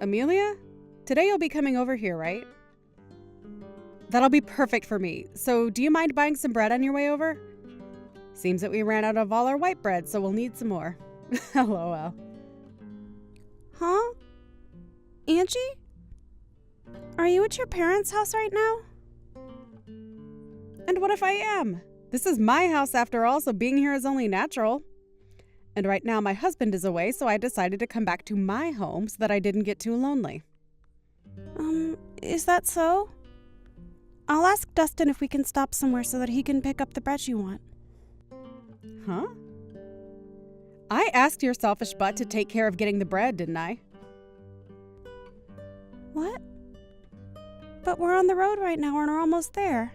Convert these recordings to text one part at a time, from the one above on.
Amelia? Today you'll be coming over here, right? That'll be perfect for me. So do you mind buying some bread on your way over? Seems that we ran out of all our white bread, so we'll need some more. LOL. Huh? Angie? Are you at your parents' house right now? And what if I am? This is my house after all, so being here is only natural. And right now my husband is away, so I decided to come back to my home so that I didn't get too lonely. Is that so? I'll ask Dustin if we can stop somewhere so that he can pick up the bread you want. Huh? I asked your selfish butt to take care of getting the bread, didn't I? What? But we're on the road right now and we're almost there.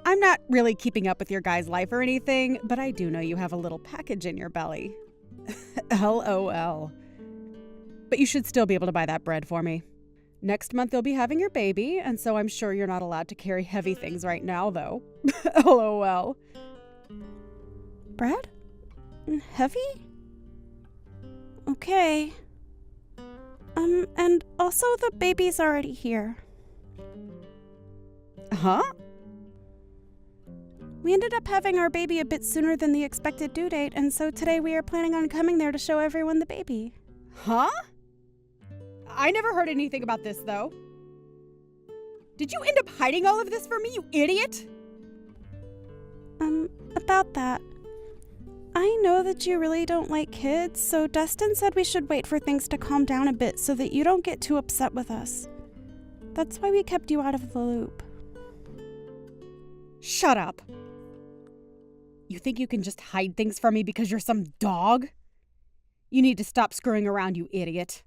I'm not really keeping up with your guy's life or anything, but I do know you have a little package in your belly. LOL. But you should still be able to buy that bread for me. Next month you'll be having your baby, and so I'm sure you're not allowed to carry heavy things right now, though. LOL. Bread? Heavy? Okay. And also the baby's already here. Huh? We ended up having our baby a bit sooner than the expected due date, and so today we are planning on coming there to show everyone the baby. Huh? I never heard anything about this, though. Did you end up hiding all of this from me, you idiot? About that. I know that you really don't like kids, so Dustin said we should wait for things to calm down a bit so that you don't get too upset with us. That's why we kept you out of the loop. Shut up. You think you can just hide things from me because you're some dog? You need to stop screwing around, you idiot.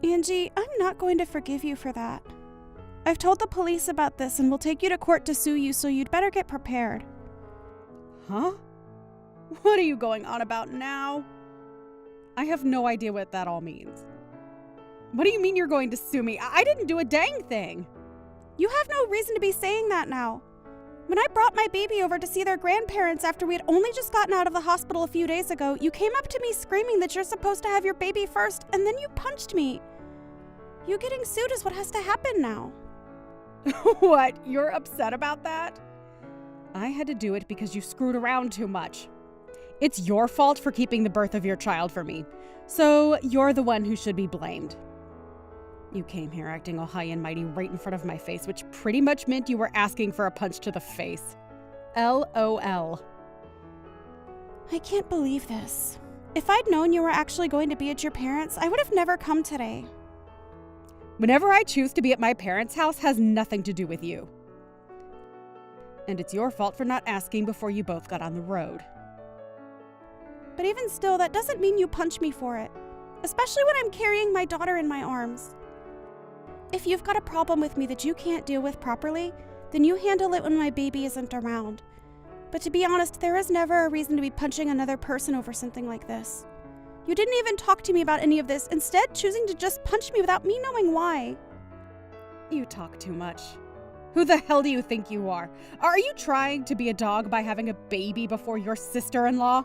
Angie, I'm not going to forgive you for that. I've told the police about this and will take you to court to sue you, so you'd better get prepared. Huh? What are you going on about now? I have no idea what that all means. What do you mean you're going to sue me? I didn't do a dang thing. You have no reason to be saying that now. When I brought my baby over to see their grandparents after we had only just gotten out of the hospital a few days ago, you came up to me screaming that you're supposed to have your baby first, and then you punched me. You getting sued is what has to happen now. What? You're upset about that? I had to do it because you screwed around too much. It's your fault for keeping the birth of your child from me, so you're the one who should be blamed. You came here acting all high and mighty right in front of my face, which pretty much meant you were asking for a punch to the face. LOL. I can't believe this. If I'd known you were actually going to be at your parents', I would have never come today. Whenever I choose to be at my parents' house has nothing to do with you. And it's your fault for not asking before you both got on the road. But even still, that doesn't mean you punch me for it. Especially when I'm carrying my daughter in my arms. If you've got a problem with me that you can't deal with properly, then you handle it when my baby isn't around. But to be honest, there is never a reason to be punching another person over something like this. You didn't even talk to me about any of this, instead choosing to just punch me without me knowing why. You talk too much. Who the hell do you think you are? Are you trying to be a dog by having a baby before your sister-in-law?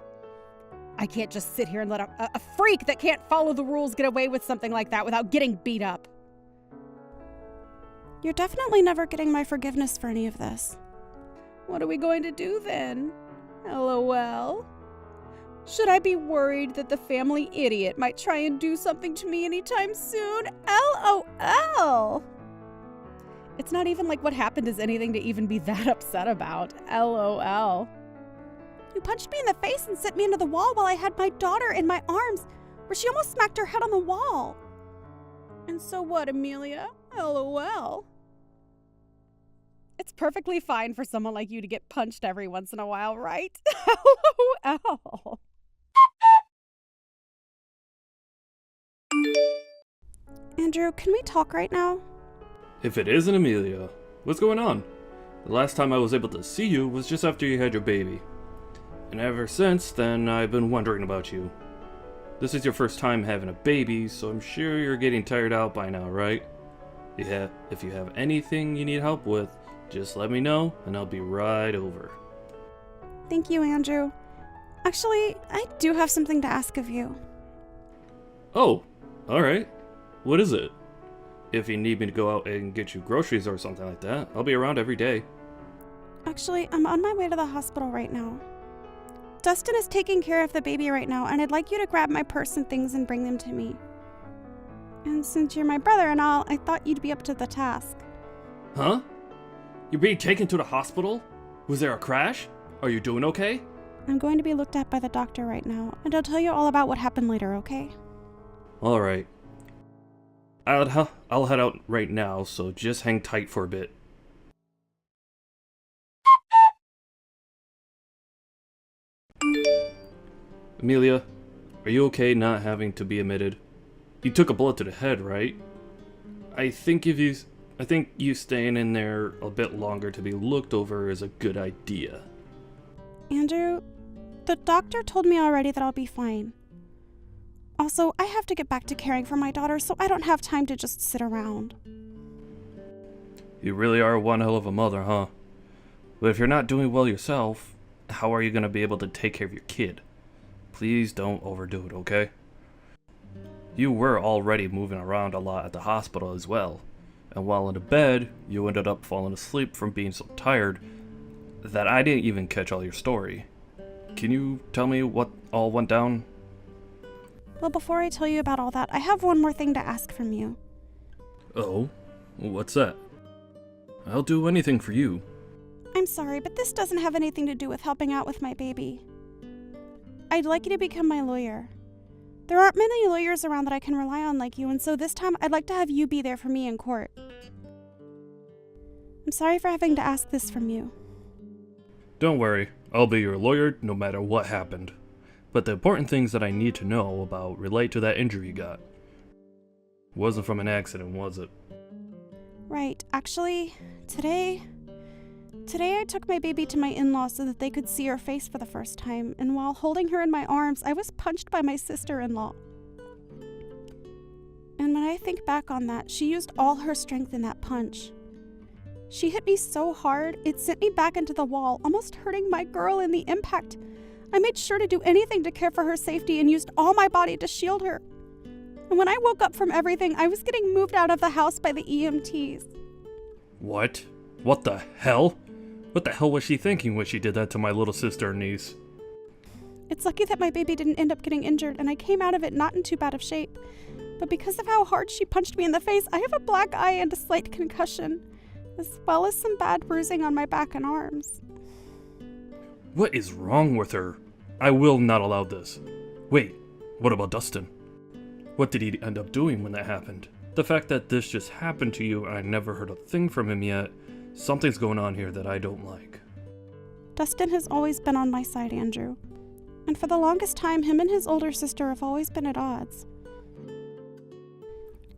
I can't just sit here and let a freak that can't follow the rules get away with something like that without getting beat up. You're definitely never getting my forgiveness for any of this. What are we going to do then? LOL. Should I be worried that the family idiot might try and do something to me anytime soon? LOL. It's not even like what happened is anything to even be that upset about. LOL. You punched me in the face and sent me into the wall while I had my daughter in my arms, where she almost smacked her head on the wall. And so what, Amelia? LOL. It's perfectly fine for someone like you to get punched every once in a while, right? LOL. Andrew, can we talk right now? If it isn't Amelia, what's going on? The last time I was able to see you was just after you had your baby. And ever since then, I've been wondering about you. This is your first time having a baby, so I'm sure you're getting tired out by now, right? Yeah, if you have anything you need help with, just let me know and I'll be right over. Thank you, Andrew. Actually, I do have something to ask of you. Oh, alright. What is it? If you need me to go out and get you groceries or something like that, I'll be around every day. Actually, I'm on my way to the hospital right now. Dustin is taking care of the baby right now, and I'd like you to grab my purse and things and bring them to me. And since you're my brother and all, I thought you'd be up to the task. Huh? You're being taken to the hospital? Was there a crash? Are you doing okay? I'm going to be looked at by the doctor right now, and I'll tell you all about what happened later, okay? Alright. I'll head out right now, so just hang tight for a bit. Amelia, are you okay not having to be admitted? You took a bullet to the head, right? I think you staying in there a bit longer to be looked over is a good idea. Andrew, the doctor told me already that I'll be fine. Also, I have to get back to caring for my daughter, so I don't have time to just sit around. You really are one hell of a mother, huh? But if you're not doing well yourself, how are you going to be able to take care of your kid? Please don't overdo it, okay? You were already moving around a lot at the hospital as well, and while in the bed, you ended up falling asleep from being so tired that I didn't even catch all your story. Can you tell me what all went down? Well, before I tell you about all that, I have one more thing to ask from you. Oh? What's that? I'll do anything for you. I'm sorry, but this doesn't have anything to do with helping out with my baby. I'd like you to become my lawyer. There aren't many lawyers around that I can rely on like you, and so this time I'd like to have you be there for me in court. I'm sorry for having to ask this from you. Don't worry, I'll be your lawyer no matter what happened. But the important things that I need to know about relate to that injury you got. Wasn't from an accident, was it? Right. Actually, today I took my baby to my in-laws so that they could see her face for the first time, and while holding her in my arms, I was punched by my sister-in-law. And when I think back on that, she used all her strength in that punch. She hit me so hard, it sent me back into the wall, almost hurting my girl in the impact. I made sure to do anything to care for her safety and used all my body to shield her. And when I woke up from everything, I was getting moved out of the house by the EMTs. What? What the hell? What the hell was she thinking when she did that to my little sister and niece? It's lucky that my baby didn't end up getting injured, and I came out of it not in too bad of shape. But because of how hard she punched me in the face, I have a black eye and a slight concussion, as well as some bad bruising on my back and arms. What is wrong with her? I will not allow this. Wait, what about Dustin? What did he end up doing when that happened? The fact that this just happened to you and I never heard a thing from him yet, something's going on here that I don't like. Dustin has always been on my side, Andrew. And for the longest time, him and his older sister have always been at odds.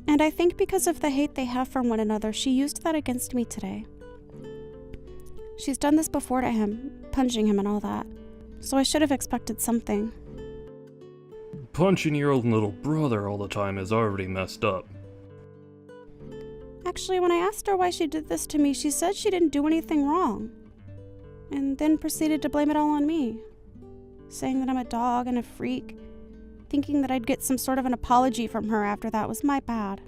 And I think because of the hate they have for one another, she used that against me today. She's done this before to him, punching him and all that. So I should have expected something. Punching your own little brother all the time is already messed up. Actually, when I asked her why she did this to me, she said she didn't do anything wrong. And then proceeded to blame it all on me. Saying that I'm a dog and a freak. Thinking that I'd get some sort of an apology from her after that was my bad.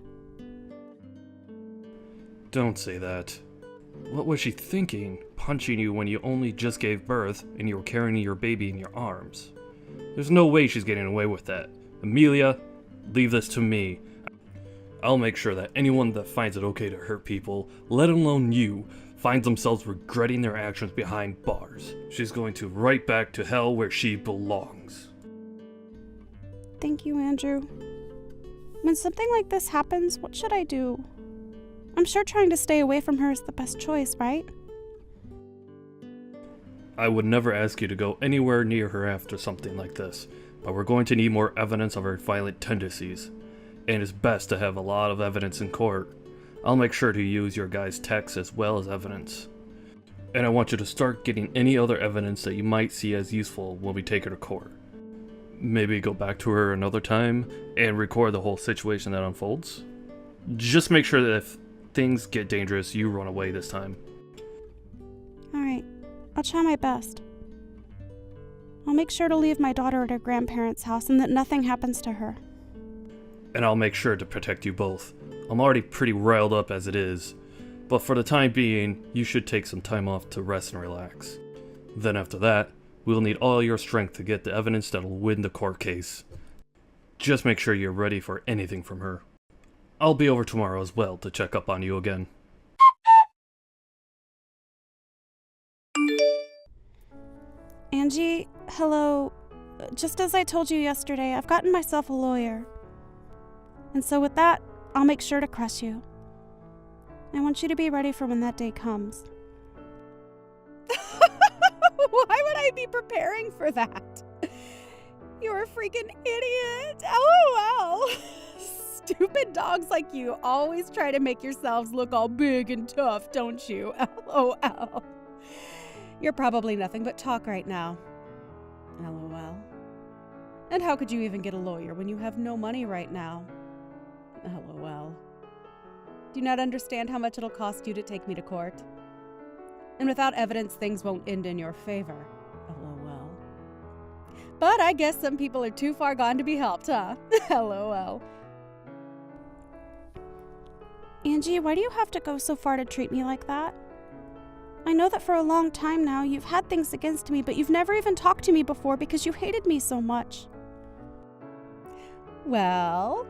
Don't say that. What was she thinking, punching you when you only just gave birth and you were carrying your baby in your arms? There's no way she's getting away with that. Amelia, leave this to me. I'll make sure that anyone that finds it okay to hurt people, let alone you, finds themselves regretting their actions behind bars. She's going to right back to hell where she belongs. Thank you, Andrew. When something like this happens, what should I do? I'm sure trying to stay away from her is the best choice, right? I would never ask you to go anywhere near her after something like this, but we're going to need more evidence of her violent tendencies, and it's best to have a lot of evidence in court. I'll make sure to use your guys' texts as well as evidence. And I want you to start getting any other evidence that you might see as useful when we take her to court. Maybe go back to her another time and record the whole situation that unfolds. Just make sure that if things get dangerous, you run away this time. Alright, I'll try my best. I'll make sure to leave my daughter at her grandparents' house and that nothing happens to her. And I'll make sure to protect you both. I'm already pretty riled up as it is, but for the time being, you should take some time off to rest and relax. Then after that, we'll need all your strength to get the evidence that'll win the court case. Just make sure you're ready for anything from her. I'll be over tomorrow as well to check up on you again. Angie, hello. Just as I told you yesterday, I've gotten myself a lawyer. And so with that, I'll make sure to crush you. I want you to be ready for when that day comes. Why would I be preparing for that? You're a freaking idiot. LOL. Stupid dogs like you always try to make yourselves look all big and tough, don't you? LOL. You're probably nothing but talk right now. LOL. And how could you even get a lawyer when you have no money right now? LOL. Do you not understand how much it'll cost you to take me to court? And without evidence, things won't end in your favor. LOL. But I guess some people are too far gone to be helped, huh? LOL. Angie, why do you have to go so far to treat me like that? I know that for a long time now you've had things against me, but you've never even talked to me before because you hated me so much. Well,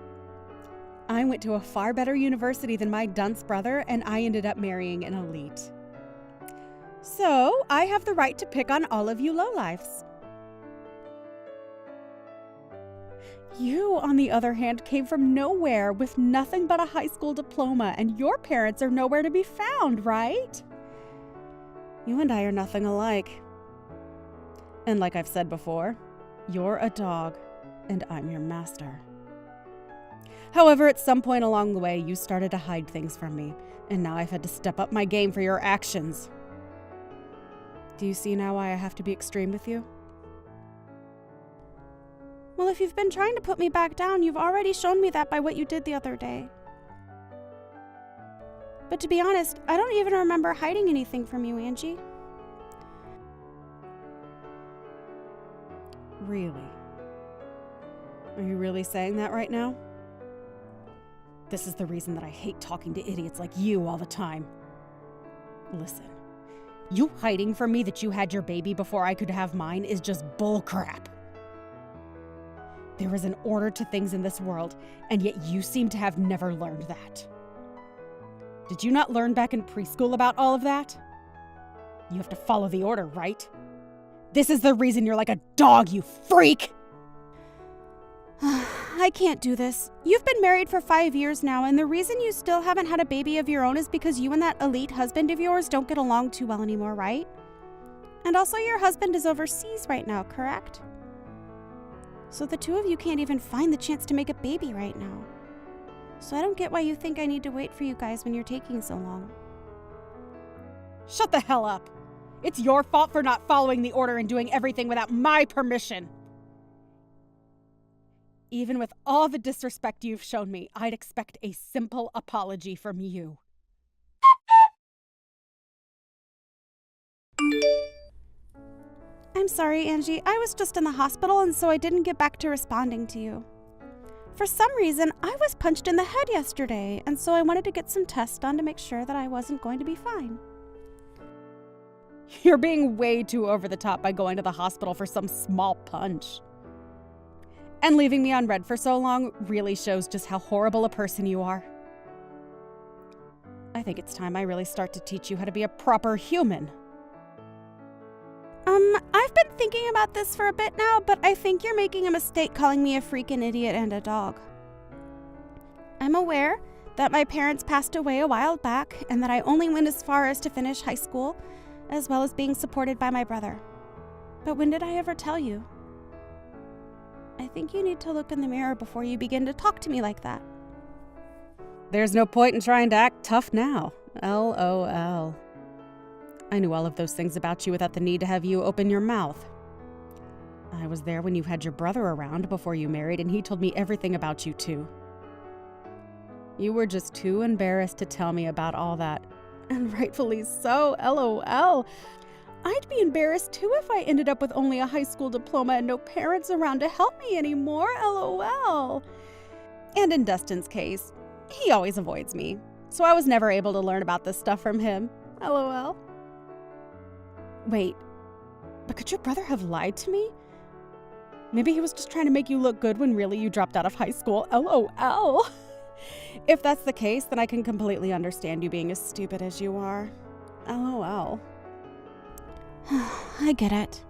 I went to a far better university than my dunce brother, and I ended up marrying an elite. So, I have the right to pick on all of you lowlifes. You, on the other hand, came from nowhere with nothing but a high school diploma, and your parents are nowhere to be found, right? You and I are nothing alike. And like I've said before, you're a dog, and I'm your master. However, at some point along the way, you started to hide things from me, and now I've had to step up my game for your actions. Do you see now why I have to be extreme with you? Well, if you've been trying to put me back down, you've already shown me that by what you did the other day. But to be honest, I don't even remember hiding anything from you, Angie. Really? Are you really saying that right now? This is the reason that I hate talking to idiots like you all the time. Listen, you hiding from me that you had your baby before I could have mine is just bullcrap. There is an order to things in this world, and yet you seem to have never learned that. Did you not learn back in preschool about all of that? You have to follow the order, right? This is the reason you're like a dog, you freak! I can't do this. You've been married for 5 years now, and the reason you still haven't had a baby of your own is because you and that elite husband of yours don't get along too well anymore, right? And also your husband is overseas right now, correct? So the two of you can't even find the chance to make a baby right now. So I don't get why you think I need to wait for you guys when you're taking so long. Shut the hell up! It's your fault for not following the order and doing everything without my permission! Even with all the disrespect you've shown me, I'd expect a simple apology from you. I'm sorry, Angie. I was just in the hospital, and so I didn't get back to responding to you. For some reason, I was punched in the head yesterday, and so I wanted to get some tests done to make sure that I wasn't going to be fine. You're being way too over the top by going to the hospital for some small punch. And leaving me on red for so long really shows just how horrible a person you are. I think it's time I really start to teach you how to be a proper human. I've been thinking about this for a bit now, but I think you're making a mistake calling me a freaking idiot and a dog. I'm aware that my parents passed away a while back and that I only went as far as to finish high school, as well as being supported by my brother. But when did I ever tell you? I think you need to look in the mirror before you begin to talk to me like that. There's no point in trying to act tough now. LOL. I knew all of those things about you without the need to have you open your mouth. I was there when you had your brother around before you married, and he told me everything about you too. You were just too embarrassed to tell me about all that. And rightfully so, LOL. I'd be embarrassed too if I ended up with only a high school diploma and no parents around to help me anymore, LOL. And in Dustin's case, he always avoids me, so I was never able to learn about this stuff from him, LOL. Wait, but could your brother have lied to me? Maybe he was just trying to make you look good when really you dropped out of high school, LOL. If that's the case, then I can completely understand you being as stupid as you are, LOL. I get it.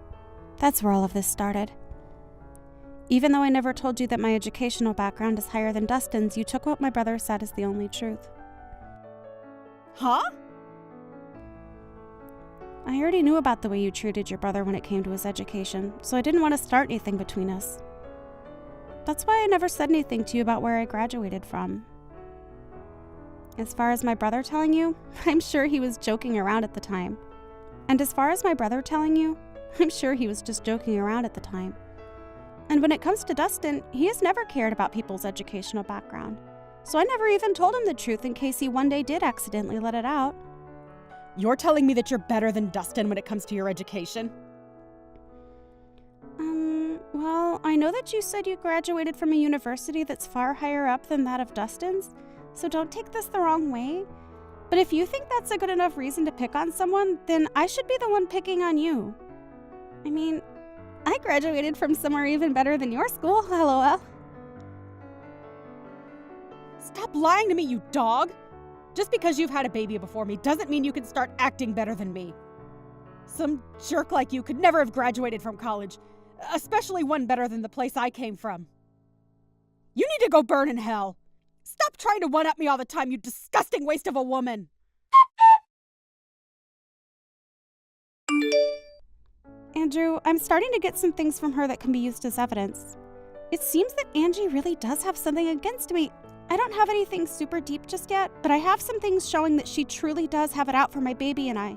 That's where all of this started. Even though I never told you that my educational background is higher than Dustin's, you took what my brother said as the only truth. Huh? I already knew about the way you treated your brother when it came to his education, so I didn't want to start anything between us. That's why I never said anything to you about where I graduated from. As far as my brother telling you, I'm sure he was joking around at the time. And as far as my brother telling you, I'm sure he was just joking around at the time. And when it comes to Dustin, he has never cared about people's educational background. So I never even told him the truth in case he one day did accidentally let it out. You're telling me that you're better than Dustin when it comes to your education? Well, I know that you said you graduated from a university that's far higher up than that of Dustin's, so don't take this the wrong way. But if you think that's a good enough reason to pick on someone, then I should be the one picking on you. I mean, I graduated from somewhere even better than your school, LOL. Stop lying to me, you dog! Just because you've had a baby before me doesn't mean you can start acting better than me. Some jerk like you could never have graduated from college, especially one better than the place I came from. You need to go burn in hell. Stop trying to one-up me all the time, you disgusting waste of a woman! Andrew, I'm starting to get some things from her that can be used as evidence. It seems that Angie really does have something against me. I don't have anything super deep just yet, but I have some things showing that she truly does have it out for my baby and I.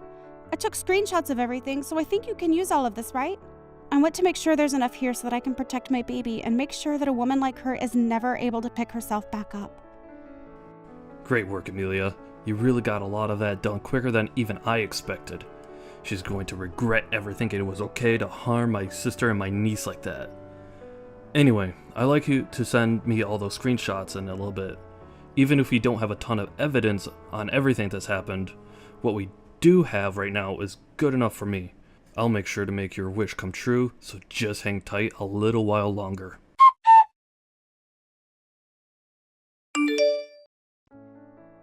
I took screenshots of everything, so I think you can use all of this, right? I want to make sure there's enough here so that I can protect my baby and make sure that a woman like her is never able to pick herself back up. Great work, Amelia. You really got a lot of that done quicker than even I expected. She's going to regret ever thinking it was okay to harm my sister and my niece like that. Anyway, I'd like you to send me all those screenshots in a little bit. Even if we don't have a ton of evidence on everything that's happened, what we do have right now is good enough for me. I'll make sure to make your wish come true, so just hang tight a little while longer.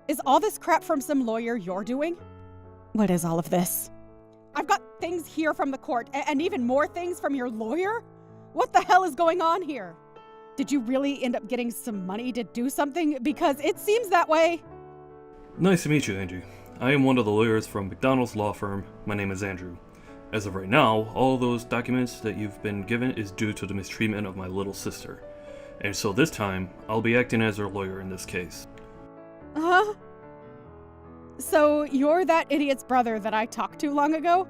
Is all this crap from some lawyer you're doing? What is all of this? I've got things here from the court, and even more things from your lawyer? What the hell is going on here? Did you really end up getting some money to do something? Because it seems that way. Nice to meet you, Angie. I am one of the lawyers from McDonald's law firm. My name is Andrew. As of right now, all those documents that you've been given is due to the mistreatment of my little sister. And so this time, I'll be acting as her lawyer in this case. Huh? So you're that idiot's brother that I talked to long ago?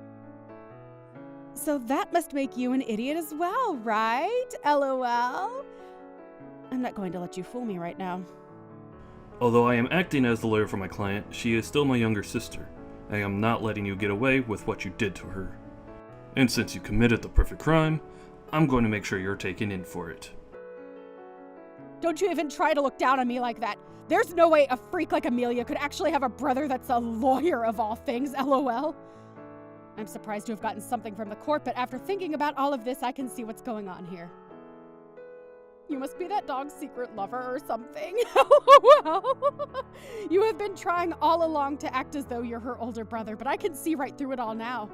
So that must make you an idiot as well, right? LOL. I'm not going to let you fool me right now. Although I am acting as the lawyer for my client, she is still my younger sister. I am not letting you get away with what you did to her. And since you committed the perfect crime, I'm going to make sure you're taken in for it. Don't you even try to look down on me like that. There's no way a freak like Amelia could actually have a brother that's a lawyer of all things, LOL. I'm surprised to have gotten something from the court, but after thinking about all of this, I can see what's going on here. You must be that dog's secret lover or something. You have been trying all along to act as though you're her older brother, but I can see right through it all now.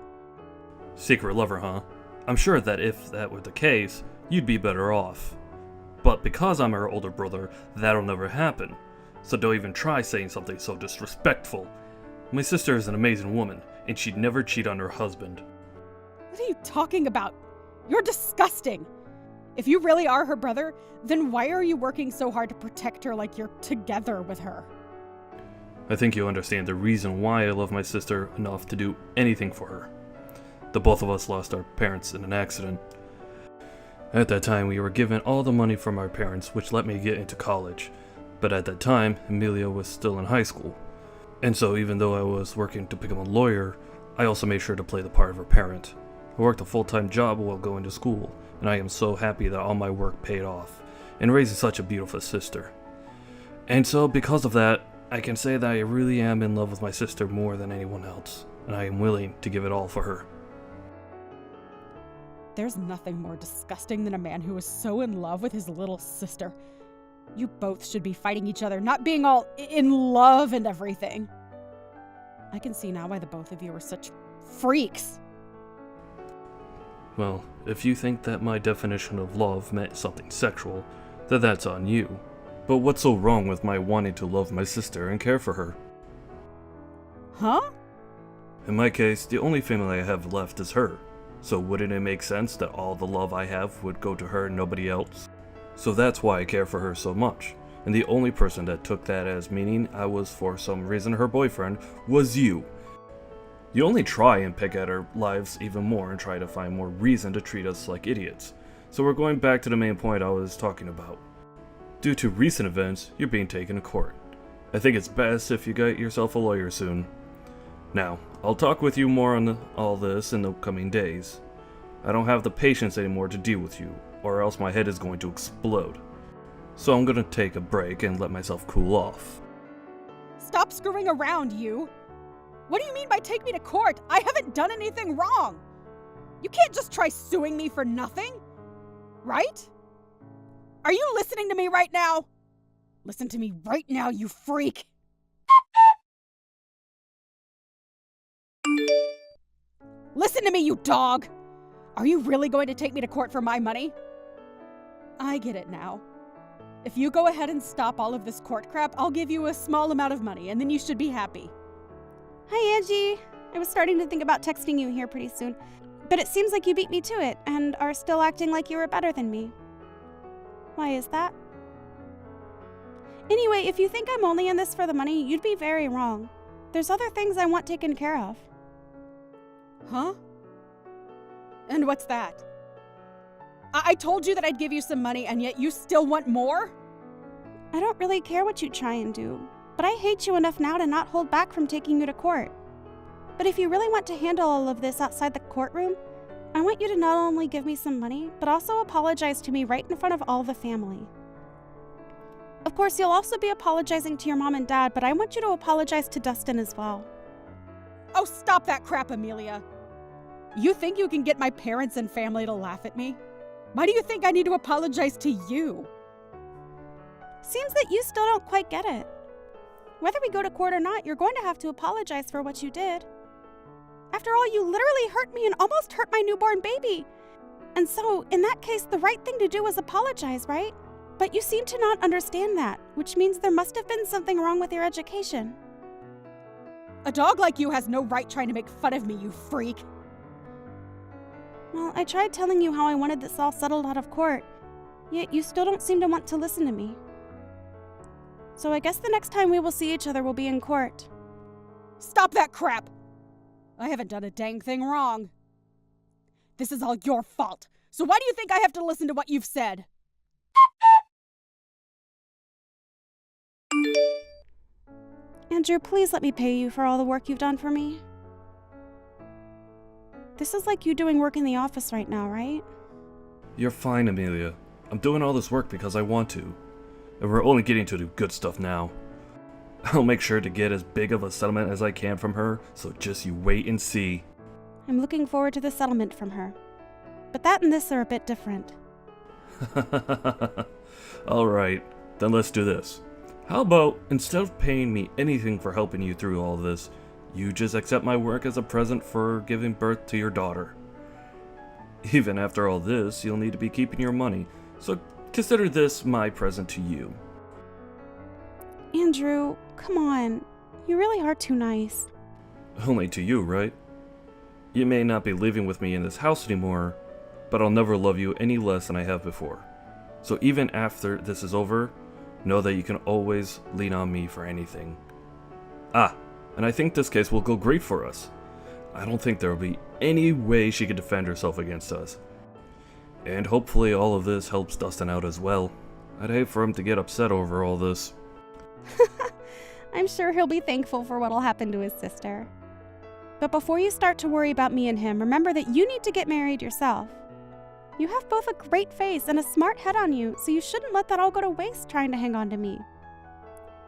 Secret lover, huh? I'm sure that if that were the case, you'd be better off. But because I'm her older brother, that'll never happen. So don't even try saying something so disrespectful. My sister is an amazing woman, and she'd never cheat on her husband. What are you talking about? You're disgusting. If you really are her brother, then why are you working so hard to protect her like you're together with her? I think you'll understand the reason why I love my sister enough to do anything for her. The both of us lost our parents in an accident. At that time, we were given all the money from our parents, which let me get into college. But at that time, Amelia was still in high school. And so even though I was working to become a lawyer, I also made sure to play the part of her parent. I worked a full-time job while going to school, and I am so happy that all my work paid off in raising such a beautiful sister. And so, because of that, I can say that I really am in love with my sister more than anyone else, and I am willing to give it all for her. There's nothing more disgusting than a man who is so in love with his little sister. You both should be fighting each other, not being all in love and everything. I can see now why the both of you are such freaks. Well, if you think that my definition of love meant something sexual, then that's on you. But what's so wrong with my wanting to love my sister and care for her? Huh? In my case, the only family I have left is her. So wouldn't it make sense that all the love I have would go to her and nobody else? So that's why I care for her so much. And the only person that took that as meaning I was for some reason her boyfriend was you. You only try and pick at our lives even more and try to find more reason to treat us like idiots. So we're going back to the main point I was talking about. Due to recent events, you're being taken to court. I think it's best if you get yourself a lawyer soon. Now, I'll talk with you more on all this in the coming days. I don't have the patience anymore to deal with you, or else my head is going to explode. So I'm gonna take a break and let myself cool off. Stop screwing around, you! What do you mean by take me to court? I haven't done anything wrong! You can't just try suing me for nothing, right? Are you listening to me right now? Listen to me right now, you freak! Listen to me, you dog! Are you really going to take me to court for my money? I get it now. If you go ahead and stop all of this court crap, I'll give you a small amount of money, and then you should be happy. Hi, Angie. I was starting to think about texting you here pretty soon, but it seems like you beat me to it and are still acting like you were better than me. Why is that? Anyway, if you think I'm only in this for the money, you'd be very wrong. There's other things I want taken care of. Huh? And what's that? I told you that I'd give you some money, and yet you still want more? I don't really care what you try and do, but I hate you enough now to not hold back from taking you to court. But if you really want to handle all of this outside the courtroom, I want you to not only give me some money, but also apologize to me right in front of all the family. Of course, you'll also be apologizing to your mom and dad, but I want you to apologize to Dustin as well. Oh, stop that crap, Amelia. You think you can get my parents and family to laugh at me? Why do you think I need to apologize to you? Seems that you still don't quite get it. Whether we go to court or not, you're going to have to apologize for what you did. After all, you literally hurt me and almost hurt my newborn baby. And so, in that case, the right thing to do is apologize, right? But you seem to not understand that, which means there must have been something wrong with your education. A dog like you has no right trying to make fun of me, you freak. Well, I tried telling you how I wanted this all settled out of court, yet you still don't seem to want to listen to me. So I guess the next time we will see each other will be in court. Stop that crap! I haven't done a dang thing wrong. This is all your fault, so why do you think I have to listen to what you've said? Andrew, please let me pay you for all the work you've done for me. This is like you doing work in the office right now, right? You're fine, Amelia. I'm doing all this work because I want to. And we're only getting to the good stuff now. I'll make sure to get as big of a settlement as I can from her, so just you wait and see. I'm looking forward to the settlement from her. But that and this are a bit different. Alright, then let's do this. How about, instead of paying me anything for helping you through all this, you just accept my work as a present for giving birth to your daughter. Even after all this, you'll need to be keeping your money, so consider this my present to you. Andrew, come on. You really are too nice. Only to you, right? You may not be living with me in this house anymore, but I'll never love you any less than I have before. So even after this is over, know that you can always lean on me for anything. Ah, and I think this case will go great for us. I don't think there will be any way she could defend herself against us. And hopefully all of this helps Dustin out as well. I'd hate for him to get upset over all this. I'm sure he'll be thankful for what'll happen to his sister. But before you start to worry about me and him, remember that you need to get married yourself. You have both a great face and a smart head on you, so you shouldn't let that all go to waste trying to hang on to me.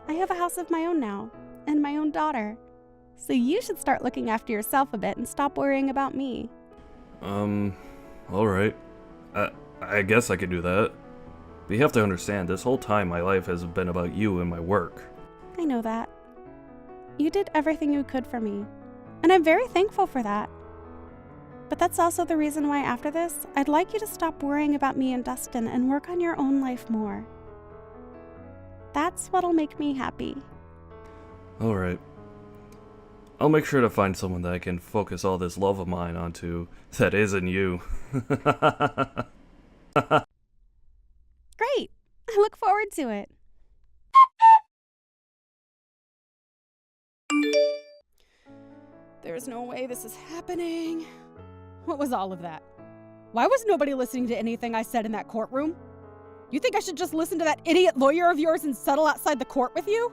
I have a house of my own now, and my own daughter. So you should start looking after yourself a bit and stop worrying about me. Alright. I guess I could do that. But you have to understand, this whole time my life has been about you and my work. I know that. You did everything you could for me, and I'm very thankful for that. But that's also the reason why after this, I'd like you to stop worrying about me and Dustin and work on your own life more. That's what'll make me happy. Alright. I'll make sure to find someone that I can focus all this love of mine onto that isn't you. Great! I look forward to it. There's no way this is happening. What was all of that? Why was nobody listening to anything I said in that courtroom? You think I should just listen to that idiot lawyer of yours and settle outside the court with you?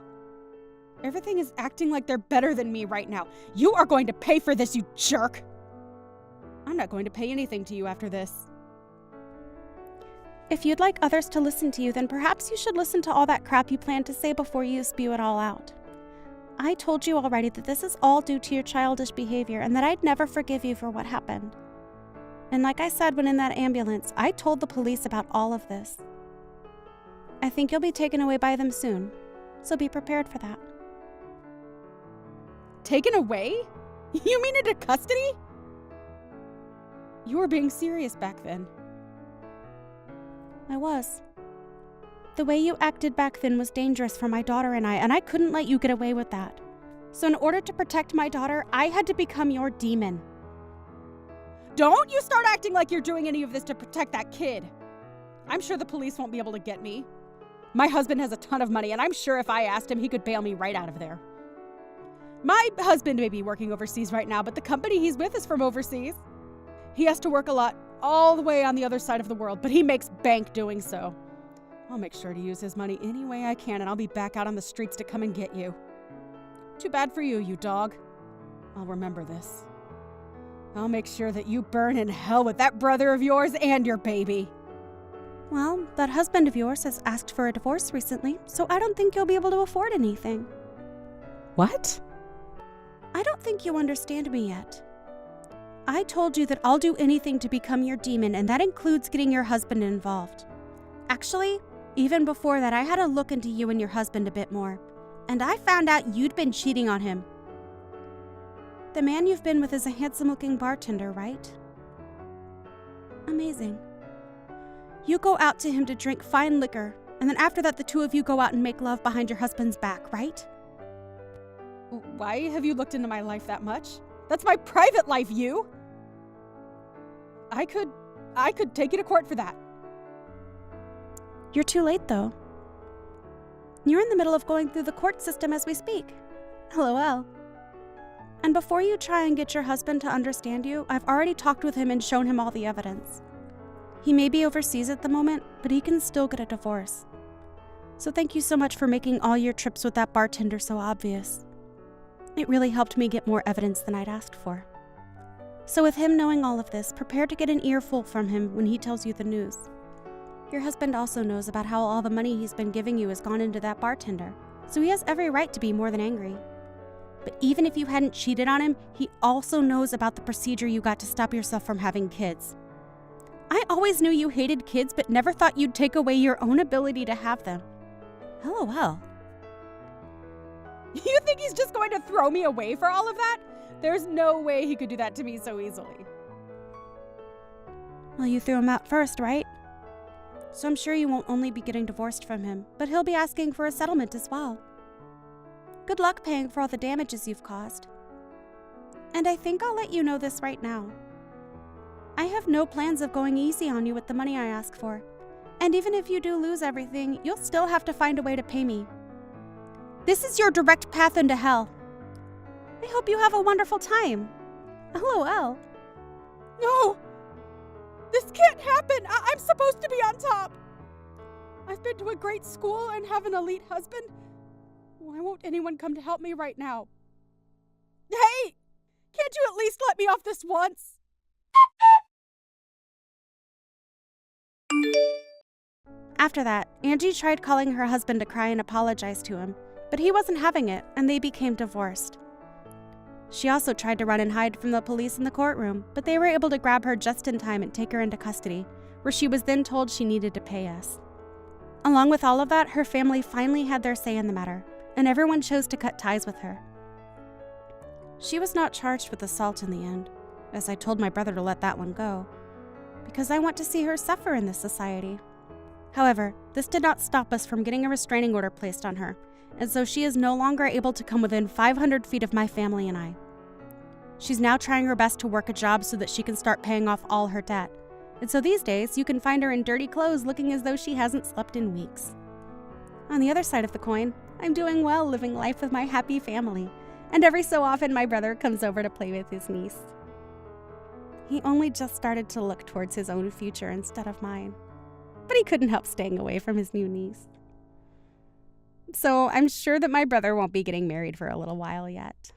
Everything is acting like they're better than me right now. You are going to pay for this, you jerk! I'm not going to pay anything to you after this. If you'd like others to listen to you, then perhaps you should listen to all that crap you plan to say before you spew it all out. I told you already that this is all due to your childish behavior and that I'd never forgive you for what happened. And like I said when in that ambulance, I told the police about all of this. I think you'll be taken away by them soon, so be prepared for that. Taken away? You mean into custody? You were being serious back then. I was. The way you acted back then was dangerous for my daughter and I couldn't let you get away with that. So in order to protect my daughter, I had to become your demon. Don't you start acting like you're doing any of this to protect that kid. I'm sure the police won't be able to get me. My husband has a ton of money, and I'm sure if I asked him, he could bail me right out of there. My husband may be working overseas right now, but the company he's with is from overseas. He has to work a lot all the way on the other side of the world, but he makes bank doing so. I'll make sure to use his money any way I can, and I'll be back out on the streets to come and get you. Too bad for you, you dog. I'll remember this. I'll make sure that you burn in hell with that brother of yours and your baby. Well, that husband of yours has asked for a divorce recently, so I don't think you'll be able to afford anything. What? I don't think you understand me yet. I told you that I'll do anything to become your demon, and that includes getting your husband involved. Actually, even before that, I had a look into you and your husband a bit more, and I found out you'd been cheating on him. The man you've been with is a handsome-looking bartender, right? Amazing. You go out to him to drink fine liquor, and then after that the two of you go out and make love behind your husband's back, right? Why have you looked into my life that much? That's my private life, you! I could take you to court for that. You're too late, though. You're in the middle of going through the court system as we speak. LOL. And before you try and get your husband to understand you, I've already talked with him and shown him all the evidence. He may be overseas at the moment, but he can still get a divorce. So thank you so much for making all your trips with that bartender so obvious. It really helped me get more evidence than I'd asked for. So with him knowing all of this, prepare to get an earful from him when he tells you the news. Your husband also knows about how all the money he's been giving you has gone into that bartender, so he has every right to be more than angry. But even if you hadn't cheated on him, he also knows about the procedure you got to stop yourself from having kids. I always knew you hated kids, but never thought you'd take away your own ability to have them. LOL. You think he's just going to throw me away for all of that? There's no way he could do that to me so easily. Well, you threw him out first, right? So I'm sure you won't only be getting divorced from him, but he'll be asking for a settlement as well. Good luck paying for all the damages you've caused. And I think I'll let you know this right now. I have no plans of going easy on you with the money I ask for. And even if you do lose everything, you'll still have to find a way to pay me. This is your direct path into hell. I hope you have a wonderful time. LOL. No! This can't happen! I'm supposed to be on top! I've been to a great school and have an elite husband. Why won't anyone come to help me right now? Hey! Can't Can't you at least let me off this once? After that, Angie tried calling her husband to cry and apologize to him, but he wasn't having it, and they became divorced. She also tried to run and hide from the police in the courtroom, but they were able to grab her just in time and take her into custody, where she was then told she needed to pay us. Along with all of that, her family finally had their say in the matter, and everyone chose to cut ties with her. She was not charged with assault in the end, as I told my brother to let that one go, because I want to see her suffer in this society. However, this did not stop us from getting a restraining order placed on her, and so she is no longer able to come within 500 feet of my family and I. She's now trying her best to work a job so that she can start paying off all her debt, and so these days you can find her in dirty clothes looking as though she hasn't slept in weeks. On the other side of the coin, I'm doing well living life with my happy family, and every so often my brother comes over to play with his niece. He only just started to look towards his own future instead of mine, but he couldn't help staying away from his new niece. So I'm sure that my brother won't be getting married for a little while yet.